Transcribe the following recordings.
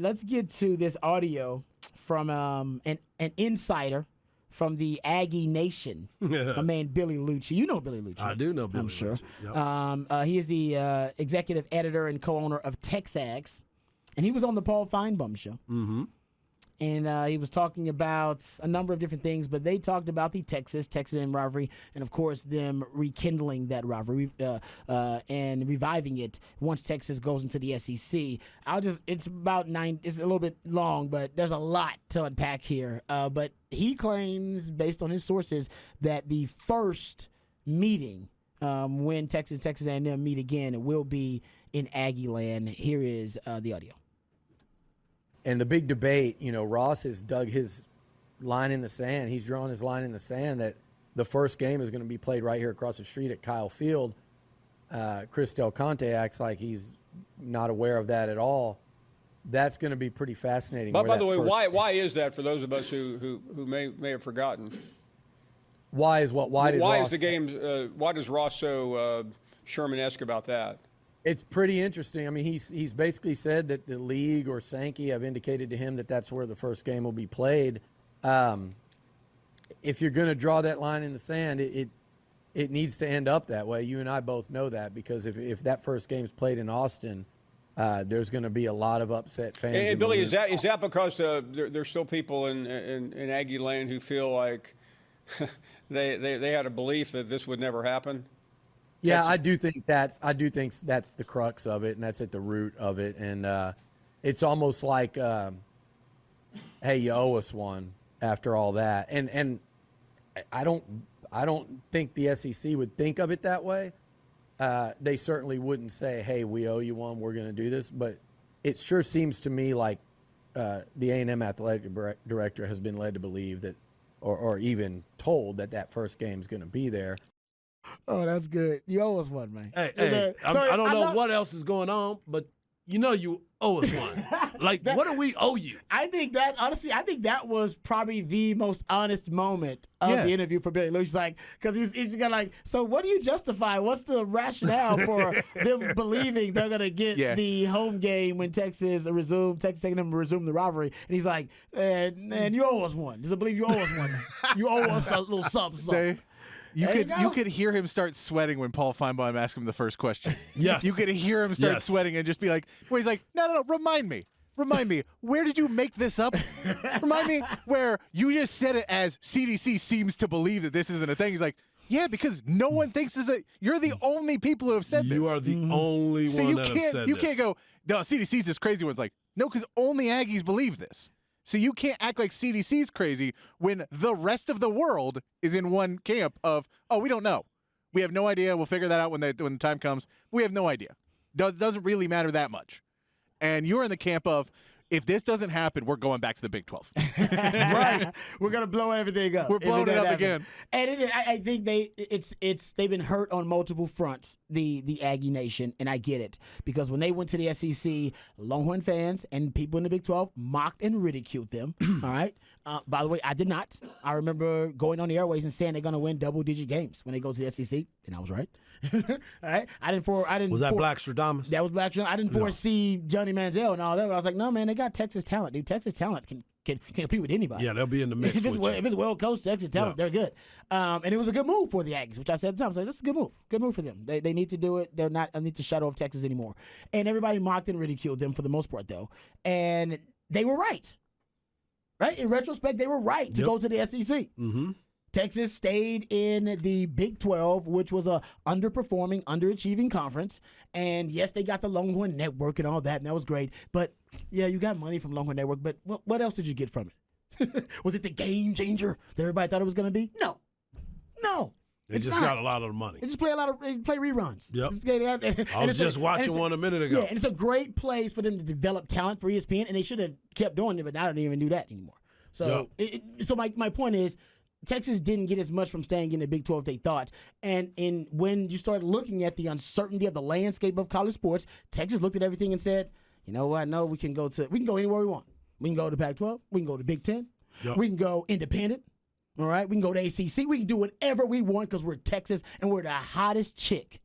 let's get to this audio from an insider from the Aggie Nation, my man Billy Lucci. You know Billy Lucci. I do know Billy I'm sure. Lucci. Yep. He is the executive editor and co-owner of Texags, and he was on the Paul Feinbaum show. Mm-hmm. And he was talking about a number of different things, but they talked about the Texas A&M rivalry, and of course them rekindling that rivalry and reviving it once Texas goes into the SEC. It's about it's a little bit long, but there's a lot to unpack here. But he claims, based on his sources, that the first meeting when Texas A&M meet again will be in Aggie land. Here is the audio. And the big debate, Ross has dug his line in the sand. He's drawn his line in the sand that the first game is going to be played right here across the street at Kyle Field. Chris Del Conte acts like he's not aware of that at all. That's going to be pretty fascinating. But by the way, why is that for those of us who may have forgotten? Why is what? Why does Ross so Sherman-esque about that? It's pretty interesting. I mean, he's basically said that the league or Sankey have indicated to him that that's where the first game will be played. If you're going to draw that line in the sand, it needs to end up that way. You and I both know that, because if that first game's played in Austin, there's going to be a lot of upset fans. And Billy, is that because there's still people in Aggie land who feel like they had a belief that this would never happen? Yeah, I do think that's the crux of it, and that's at the root of it. And it's almost like, hey, you owe us one after all that. And I don't think the SEC would think of it that way. They certainly wouldn't say, hey, we owe you one, we're going to do this. But it sure seems to me like the A&M athletic director has been led to believe that, or even told that first game is going to be there. Oh, that's good. You owe us one, man. Hey, I don't know what else is going on, but you owe us one. Like, what do we owe you? I think that was probably the most honest moment of the interview for Billy Lou. He's like, because he's got like, so what do you justify? What's the rationale for them believing they're gonna get the home game when Texas taking them to resume the rivalry? And he's like, man, you owe us one. Does I believe you owe us one? You owe us a little something. You could hear him start sweating when Paul Feinbaum asked him the first question. Yes. You could hear him start sweating and just be like, where he's like, no, remind me, where did you make this up? Remind me where you just said it as CDC seems to believe that this isn't a thing. He's like, yeah, because no one thinks you're the only people who have said this. You are the only one that have said this. You can't go, no, CDC's this crazy one. It's like, no, because only Aggies believe this. So you can't act like CDC's crazy when the rest of the world is in one camp of, oh, we don't know. We have no idea. We'll figure that out when the time comes. We have no idea. Doesn't really matter that much. And you're in the camp of, if this doesn't happen, we're going back to the Big 12. Right. We're going to blow everything up. We're blowing it up again. And I think they've been hurt on multiple fronts, the Aggie Nation, and I get it. Because when they went to the SEC, Longhorn fans and people in the Big 12 mocked and ridiculed them. All right? By the way, I did not. I remember going on the airways and saying they're going to win double-digit games when they go to the SEC, and I was right. All right? Was that Black Stradamus? That was Black Stradamus. I didn't foresee Johnny Manziel and all that, but I was like, no, man, they got Texas talent, dude. Texas talent can compete with anybody. Yeah, they'll be in the mix. If it's well coached, Texas talent, they're good. And it was a good move for the Aggies, which I said at the time. I was like, this is a good move. Good move for them. They need to do it. They're not need to shadow of Texas anymore. And everybody mocked and ridiculed them for the most part, though. And they were right. Right? In retrospect, they were right to go to the SEC. Mm-hmm. Texas stayed in the Big 12, which was a underperforming, underachieving conference. And yes, they got the Longhorn Network and all that, and that was great. But yeah, you got money from Longhorn Network, but what else did you get from it? Was it the game changer that everybody thought it was going to be? No. They just got a lot of money. They just play reruns. Yep. I was just watching one a minute ago. Yeah, and it's a great place for them to develop talent for ESPN, and they should have kept doing it, but I don't even do that anymore. So, so my point is, Texas didn't get as much from staying in the Big 12 they thought. And when you start looking at the uncertainty of the landscape of college sports, Texas looked at everything and said, you know what? No, we can go anywhere we want. We can go to Pac-12. We can go to Big 10. Yep. We can go independent. All right? We can go to ACC. We can do whatever we want because we're Texas and we're the hottest chick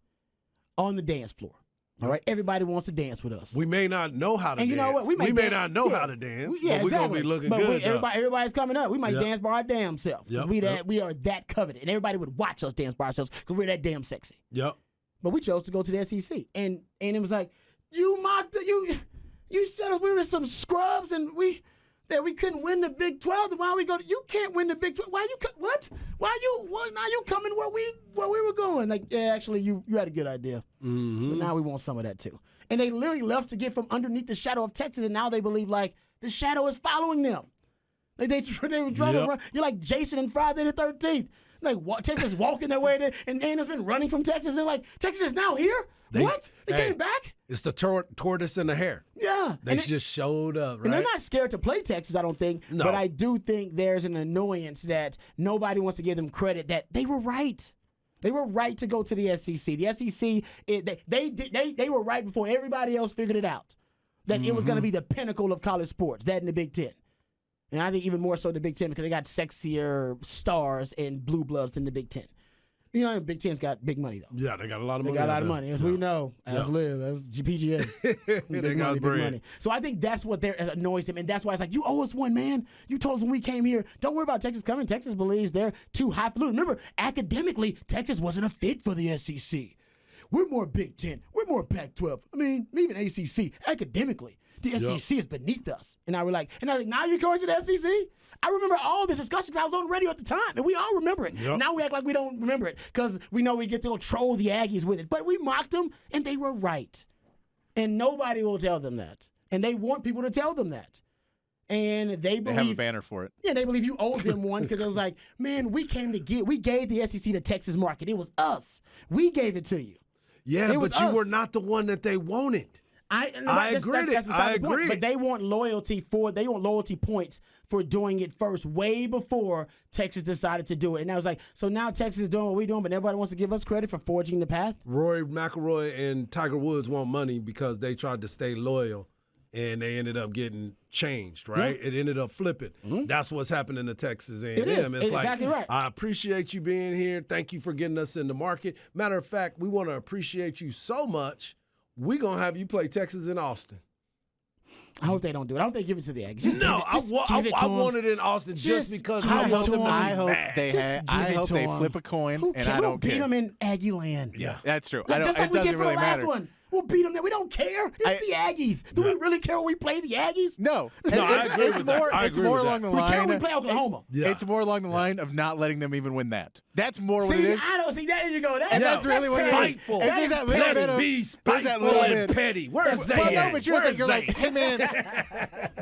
on the dance floor. All right, everybody wants to dance with us. We may not know how to And dance. you know what? We may not know how to dance, but we're going to be looking but good. Everybody's coming up. We might dance by our damn self. Yep, We are that coveted. And everybody would watch us dance by ourselves because we're that damn sexy. Yep. But we chose to go to the SEC. And it was like, you mocked you said us we were some scrubs and that we couldn't win the Big 12. Why we go? You can't win the Big 12. Why you? What? Why you? What? Now you coming where we were going? Like, yeah, actually, you had a good idea. Mm-hmm. But now we want some of that too. And they literally left to get from underneath the shadow of Texas, and now they believe like the shadow is following them. Like they were trying to run. You're like Jason and Friday the 13th. Like Texas walking their way there, and has been running from Texas. They're like, Texas is now here. What? They came back? It's the tortoise and the hare. Yeah. They just showed up, right? And they're not scared to play Texas, I don't think. No. But I do think there's an annoyance that nobody wants to give them credit that they were right. They were right to go to the SEC. The SEC, they were right before everybody else figured it out. That it was going to be the pinnacle of college sports, that and the Big Ten. And I think even more so the Big Ten because they got sexier stars and blue bloods than the Big Ten. You know, the Big Ten's got big money, though. Yeah, they got a lot of money. They got a lot of money. As we know, as Liv, as PGA. They got bread. Money. So I think that's what annoys them. And that's why it's like, you owe us one, man. You told us when we came here, don't worry about Texas coming. Texas believes they're too highfalutin. Remember, academically, Texas wasn't a fit for the SEC. We're more Big Ten. We're more Pac-12. I mean, even ACC. Academically, the SEC is beneath us. And I was like, now you're going to the SEC? I remember all this discussion because I was on the radio at the time, and we all remember it. Yep. Now we act like we don't remember it because we know we get to go troll the Aggies with it. But we mocked them, and they were right. And nobody will tell them that. And they want people to tell them that. And they believe... They have a banner for it. Yeah, they believe you owe them one because it was like, man, we gave the SEC to Texas market. It was us. We gave it to you. Yeah, It was but you us. were not the one that they wanted. I agree. That's beside the point. agree. But they want loyalty points for doing it first, way before Texas decided to do it. And I was like, so now Texas is doing what we're doing, but everybody wants to give us credit for forging the path? Rory McIlroy and Tiger Woods want money because they tried to stay loyal, and they ended up getting changed, right? Yeah. It ended up flipping. Mm-hmm. That's what's happening to Texas A&M. It is. It's like, exactly right. I appreciate you being here. Thank you for getting us in the market. Matter of fact, we want to appreciate you so much, we're going to have you play Texas in Austin. I hope they don't do it. I hope they give it to the Aggies. No, I want it in Austin just because I want them to be mad. I hope they flip a coin, and I don't care. Beat them in Aggie land. Yeah. That's true. Just like it we did doesn't for really the last matter. one. We'll beat them there. We don't care. It's the Aggies. Do we really care when we play the Aggies? No, I agree it's with that. more. I It's agree more with along that. the We care line. when we play Oklahoma. Yeah. It's more along the line of not letting them even win that. That's more what it See, is. I don't see. There you go. And that's really what it is. spiteful. And there's that little bit of- be there's that spiteful little and bit- petty. Where's Zay? Well, no, but you're Where's like, Zay? hey man,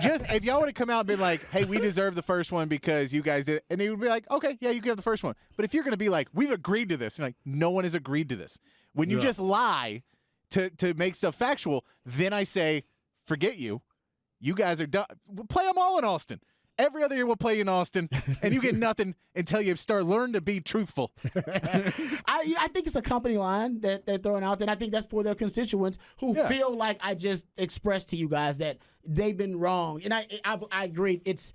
just if y'all would have come out and been like, hey, we deserve the first one because you guys did, and he would be like, okay, yeah, you can have the first one. But if you're gonna be like, we've agreed to this, you're like, no one has agreed to this. When you just lie to make stuff factual, then I say, forget you. You guys are done. We'll play them all in Austin. Every other year we'll play you in Austin, and you get nothing until you learn to be truthful. I think it's a company line that they're throwing out there, and I think that's for their constituents who feel like I just expressed to you guys that they've been wrong. And I agree. It's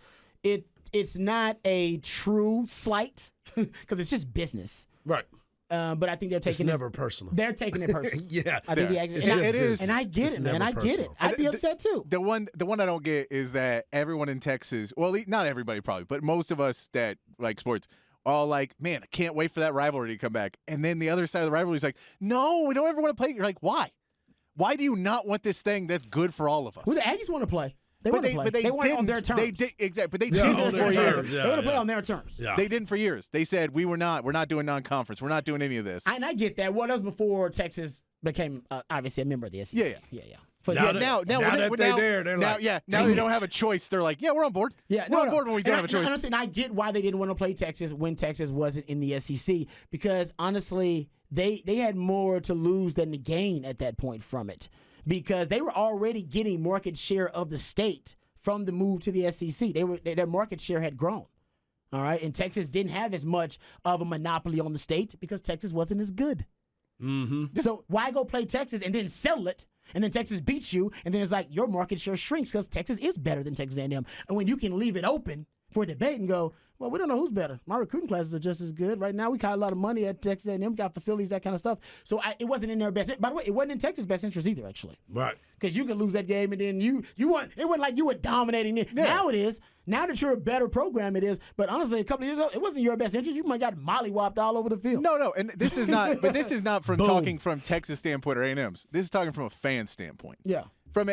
not a true slight because it's just business. Right. But I think they're taking It's never personal. They're taking it personal. Yeah. I think It is. And I get it, man. I get it. I'd be upset too. The one I don't get is that everyone in Texas, well, not everybody probably, but most of us that like sports, all like, man, I can't wait for that rivalry to come back. And then the other side of the rivalry is like, no, we don't ever want to play. You're like, why? Why do you not want this thing that's good for all of us? Well, the Aggies want to play. They want to play. But they want it on didn't. their terms. They did exactly, but they Yeah, didn't on for their years. terms. Yeah, they want to play on their terms. Yeah. They didn't for years. They said we're not doing non-conference. We're not doing any of this. And I get that. Well, that was before Texas became obviously a member of the SEC. Yeah. But Now yeah, that- now that they're there, they're like, now they don't have a choice. They're like, yeah, we're on board. Yeah, we're on board when we don't have a choice. And I get why they didn't want to play Texas when Texas wasn't in the SEC because honestly, they had more to lose than to gain at that point from it because they were already getting market share of the state from the move to the SEC. Their market share had grown. All right, and Texas didn't have as much of a monopoly on the state because Texas wasn't as good. Mm-hmm. So why go play Texas and then sell it? And then Texas beats you, and then it's like your market share shrinks because Texas is better than Texas A&M. And when you can leave it open, for a debate and go, well, we don't know who's better. My recruiting classes are just as good. Right now, we got a lot of money at Texas A&M, got facilities, that kind of stuff. So it wasn't in their best. By the way, it wasn't in Texas' best interest either, actually. Right. Because you could lose that game and then it wasn't like you were dominating it. Yeah. Now it is. Now that you're a better program, it is. But honestly, a couple of years ago, it wasn't your best interest. You might have got mollywopped all over the field. No, and this is not. But this is not from talking from Texas standpoint or A&M's. This is talking from a fan standpoint. Yeah.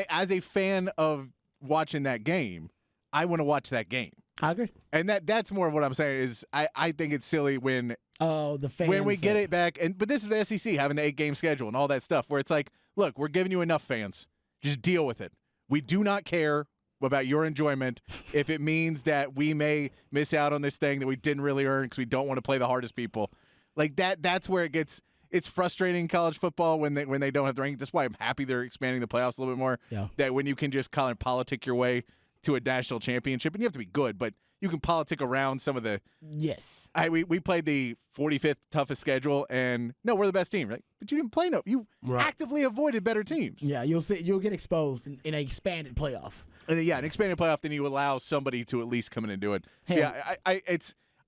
As a fan of watching that game, I want to watch that game. I agree. And that's more of what I'm saying is I think it's silly when the fans when we get it back but this is the SEC having the 8-game schedule and all that stuff where it's like, look, we're giving you enough fans. Just deal with it. We do not care about your enjoyment if it means that we may miss out on this thing that we didn't really earn because we don't want to play the hardest people. Like that's where it's frustrating in college football when they don't have the ranking. That's why I'm happy they're expanding the playoffs a little bit more. Yeah. That when you can just kind of politic your way to a national championship, and you have to be good, but you can politic around some of the. Yes. We played the 45th toughest schedule, and no, we're the best team, right? But you didn't play You actively avoided better teams. Yeah, you'll get exposed in an expanded playoff. And an expanded playoff, then you allow somebody to at least come in and do it. Hey. Yeah,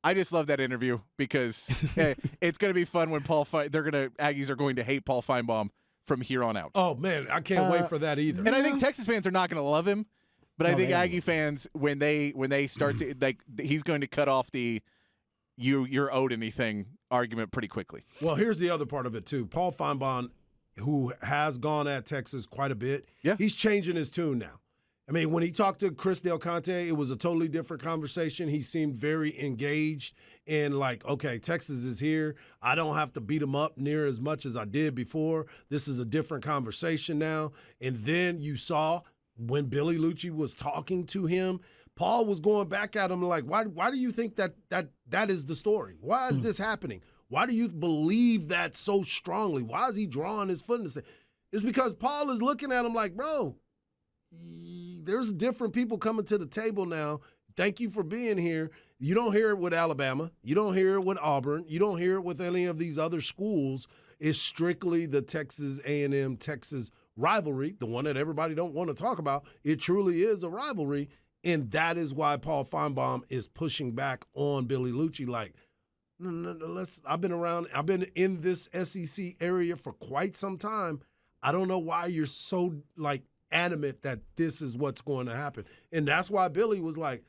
I just love that interview because it's going to be fun when Aggies are going to hate Paul Feinbaum from here on out. Oh man, I can't wait for that either. And I think Texas fans are not going to love him. But I think Aggie fans, when they start to he's going to cut off the you're owed anything argument pretty quickly. Well, here's the other part of it too. Paul Feinbaum, who has gone at Texas quite a bit, he's changing his tune now. I mean, when he talked to Chris Del Conte, it was a totally different conversation. He seemed very engaged in like, okay, Texas is here. I don't have to beat him up near as much as I did before. This is a different conversation now. And then you saw when Billy Lucci was talking to him, Paul was going back at him like, why do you think that is the story? Why is this happening? Why do you believe that so strongly? Why is he drawing his foot and say? It's because Paul is looking at him like, bro, there's different people coming to the table now. Thank you for being here. You don't hear it with Alabama. You don't hear it with Auburn. You don't hear it with any of these other schools. It's strictly the Texas A&M, Texas rivalry, the one that everybody don't want to talk about. It truly is a rivalry, and that is why Paul Feinbaum is pushing back on Billy Lucci. Like, no, I've been in this SEC area for quite some time. I don't know why you're so like adamant that this is what's going to happen, and that's why Billy was like,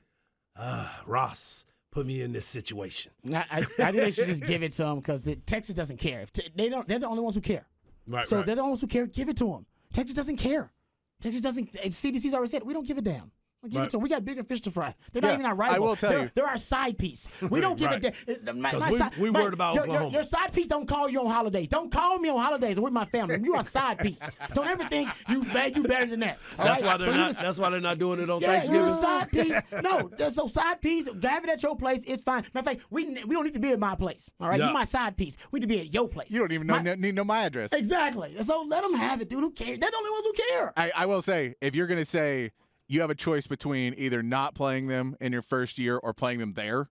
Ross, put me in this situation. I think they should just give it to him because Texas doesn't care. They're the only ones who care. Right. So if they're the only ones who care, give it to them. Texas doesn't care. Texas doesn't. CDC's already said we don't give a damn. Give it to them. We got bigger fish to fry. They're not even our rival. I will tell you. They're our side piece. We don't give a damn. We worried about Oklahoma. Your side piece don't call you on holidays. Don't call me on holidays. I'm with my family. You are a side piece. Don't ever think you better than that. That's why they're not. That's why they're not doing it on Thanksgiving. You're a side piece. No, so side piece. Have it at your place. It's fine. Matter of fact, we don't need to be at my place. All right, you're my side piece. We need to be at your place. You don't even need to know my address. Exactly. So let them have it, dude. Who cares? They're the only ones who care. I will say, if you're going to say you have a choice between either not playing them in your first year or playing them there,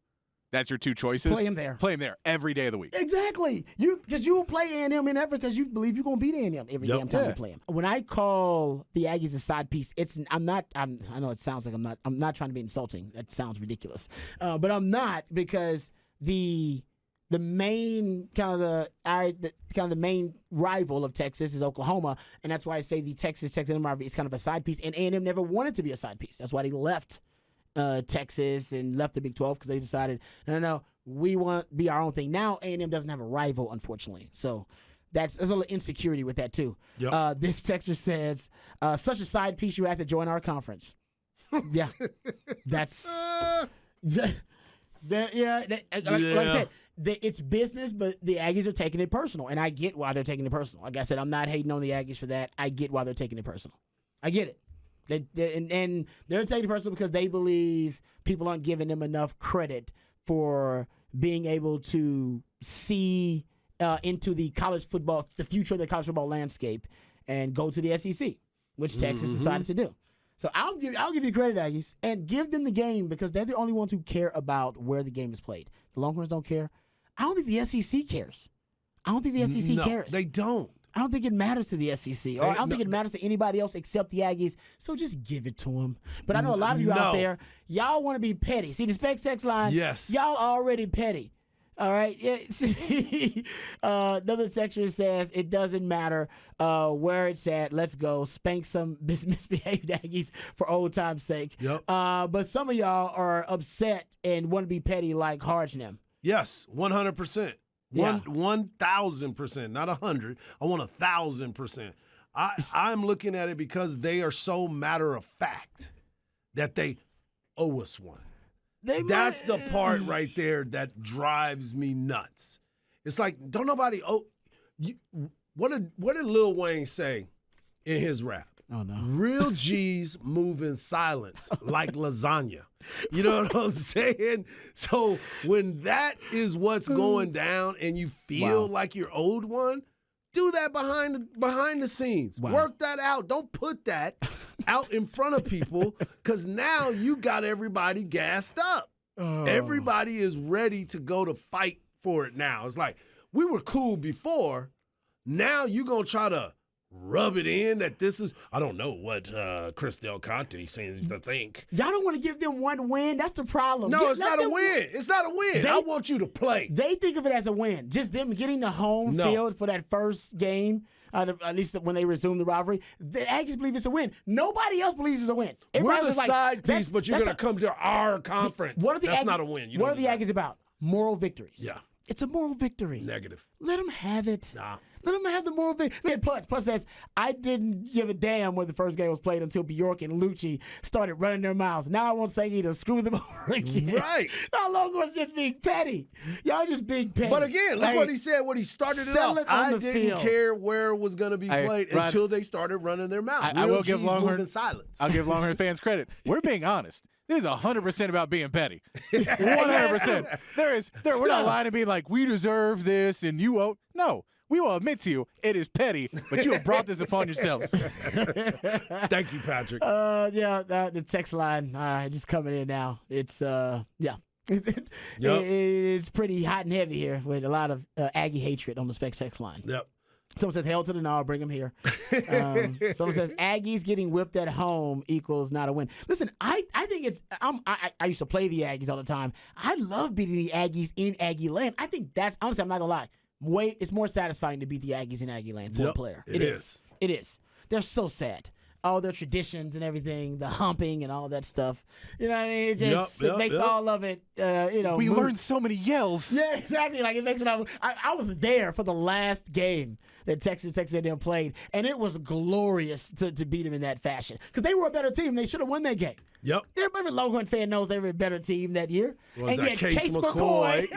that's your two choices. Play them there. Play them there every day of the week. Exactly. Because you play A&M in every because you believe you're going to beat A&M every damn time you play them. When I call the Aggies a side piece, I know it sounds like I'm not trying to be insulting. That sounds ridiculous. But I'm not because the main the main rival of Texas is Oklahoma, and that's why I say the Texas A&M rivalry is kind of a side piece. And A&M never wanted to be a side piece. That's why they left Texas and left the Big 12 because they decided no, we want to be our own thing. Now A&M doesn't have a rival, unfortunately. So there's a little insecurity with that too. Yep. This texter says, "Such a side piece, you have to join our conference." Yeah, that's like I said. It's business, but the Aggies are taking it personal, and I get why they're taking it personal. Like I said, I'm not hating on the Aggies for that. I get why they're taking it personal. I get it. And they're taking it personal because they believe people aren't giving them enough credit for being able to see into the future of the college football landscape, and go to the SEC, which Texas decided to do. So I'll give you credit, Aggies, and give them the game because they're the only ones who care about where the game is played. The Longhorns don't care. I don't think the SEC cares. I don't think the SEC cares. They don't. I don't think it matters to the SEC, or I don't think it matters to anybody else except the Aggies. So just give it to them. But I know a lot of you out there, y'all want to be petty. See the Specs X line? Yes. Y'all already petty. All right. Yeah. Another texture says it doesn't matter where it's at. Let's go spank some misbehaved Aggies for old time's sake. Yep. But some of y'all are upset and want to be petty like Hargenham. Yes, 100%. Yeah. 1,000%, not 100. I want 1,000%. I'm looking at it because they are so matter of fact that they owe us one. That's the part right there that drives me nuts. It's like, don't nobody what did Lil Wayne say in his rap? Oh, no. Real G's move in silence like lasagna. You know what I'm saying? So when that is what's going down and you feel like you're owed one, do that behind the scenes. Wow. Work that out. Don't put that out in front of people because now you got everybody gassed up. Everybody is ready to go to fight for it now. It's like, we were cool before. Now you're going to try to rub it in that this is, I don't know what Chris Del Conte seems to think. Y'all don't want to give them one win. That's the problem. No, it's not a win. It's not a win. I want you to play. They think of it as a win. Just them getting the home field for that first game, at least when they resume the rivalry. The Aggies believe it's a win. Nobody else believes it's a win. We're the side piece, but you're going to come to our conference. That's not a win. What are the Aggies about? Moral victories. Yeah. It's a moral victory. Negative. Let them have it. Nah. Let them have the moral victory. Plus says, I didn't give a damn where the first game was played until Bjork and Lucci started running their mouths. Now I won't say either. Screw them over again. Right. Now Longhorns just being petty. Y'all just being petty. But again, look what he said when he started it off. I didn't care where it was going to be played until they started running their mouth. I will give Longhorns silence. I'll give Longhorn fans credit. We're being honest. This is 100% about being petty. 100%. We're not lying and being like, we deserve this and you owe. No, we will admit to you, it is petty, but you have brought this upon yourselves. Thank you, Patrick. The text line just coming in now. It's it's pretty hot and heavy here with a lot of Aggie hatred on the Specs text line. Yep. Someone says, hell to the no, bring them here. Someone says, Aggies getting whipped at home equals not a win. Listen, I think it's I used to play the Aggies all the time. I love beating the Aggies in Aggie land. I think that's, honestly, I'm not going to lie, it's more satisfying to beat the Aggies in Aggie land for a player. It is. It is. They're so sad. All their traditions and everything, the humping and all that stuff. You know what I mean? It just makes all of it, We learned so many yells. Yeah, exactly. Like, it makes it all. I was there for the last game that Texas A&M played, and it was glorious to beat them in that fashion because they were a better team. They should have won that game. Yep. Every Longhorn fan knows they were a better team that year. Was that Case McCoy?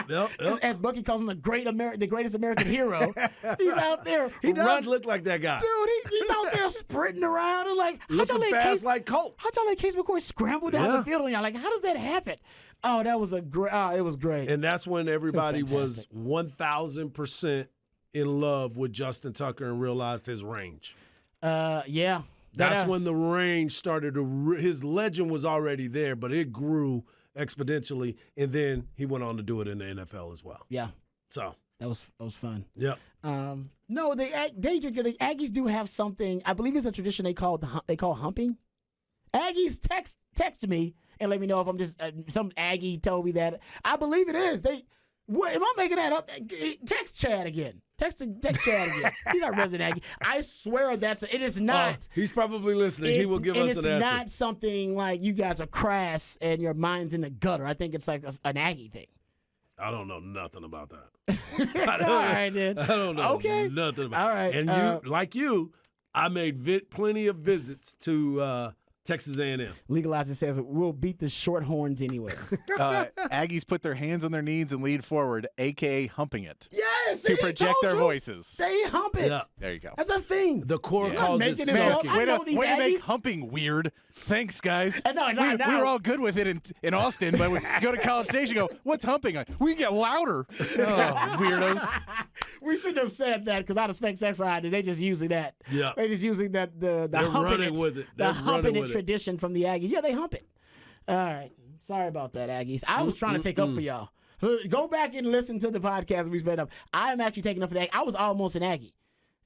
Yep. As Bucky calls him the greatest American hero. He's out there. He does look like that guy. Dude, he's out there sprinting around and like, looking fast like Colt. How'd y'all let Case McCoy scramble down the field on y'all? Like, how does that happen? Oh, that was it was great. And that's when everybody was 1,000% in love with Justin Tucker and realized his range. Yeah. That's when the range started to his legend was already there, but it grew exponentially, and then he went on to do it in the NFL as well. Yeah. So that was fun. Yep. No, the Aggies do have something. I believe it's a tradition they call humping. Aggies text me and let me know if I'm just some Aggie told me that. I believe it is. Am I making that up? Text Chad again. Text Chad again. He's not resident Aggie. I swear it is not. He's probably listening. He will give us an answer. It's not something like you guys are crass and your mind's in the gutter. I think it's like an Aggie thing. I don't know nothing about that. All right, then. I don't know okay. nothing about All right. And I made plenty of visits to Texas A&M. Legalizer says we'll beat the Shorthorns anyway. Aggies put their hands on their knees and lean forward, a.k.a. humping it. Yes! To project their voices. They hump it. Yeah. There you go. That's a thing. The core calls it sulking. Way to make humping weird. Thanks, guys. No. We were all good with it in Austin, but we go to College Station and go, what's humping? We get louder. Oh, weirdos. We shouldn't have said that because out of Specs X side, they just using that. Yeah. They're just using that the They're humping running with it. The humping it tradition from the Aggies. Yeah, they hump it. All right. Sorry about that, Aggies. I was trying to take up for y'all. Go back and listen to the podcast we sped up. I am actually taking up for that. I was almost an Aggie.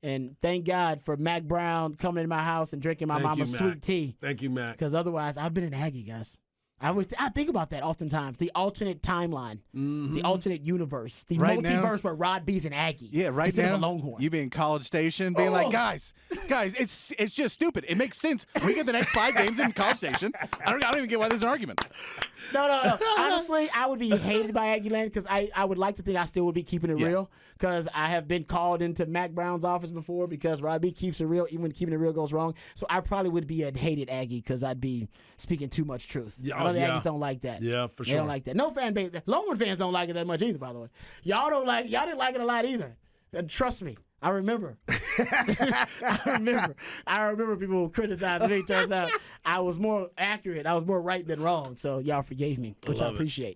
And thank God for Mac Brown coming in my house and drinking my mama's sweet tea. Thank you, Mac. Because otherwise, I've been an Aggie, guys. I think about that oftentimes. The alternate timeline, the alternate universe, the multiverse where Rod B's an Aggie. Yeah, right instead now, of a Longhorn. you be in College Station being like, guys, it's just stupid. It makes sense. We get the next 5 games in College Station. I don't even get why there's an argument. No. Honestly, I would be hated by Aggie Land because I would like to think I still would be keeping it real because I have been called into Mac Brown's office before because Rod B keeps it real even when keeping it real goes wrong. So I probably would be a hated Aggie because I'd be speaking too much truth. Yeah, I know the Aggies don't like that. Yeah, for sure. They don't like that. No fan base. Longhorn fans don't like it that much either, by the way. Y'all didn't like it a lot either. And trust me. I remember. I remember people criticizing me. Turns out I was more accurate. I was more right than wrong. So y'all forgave me, which I appreciate.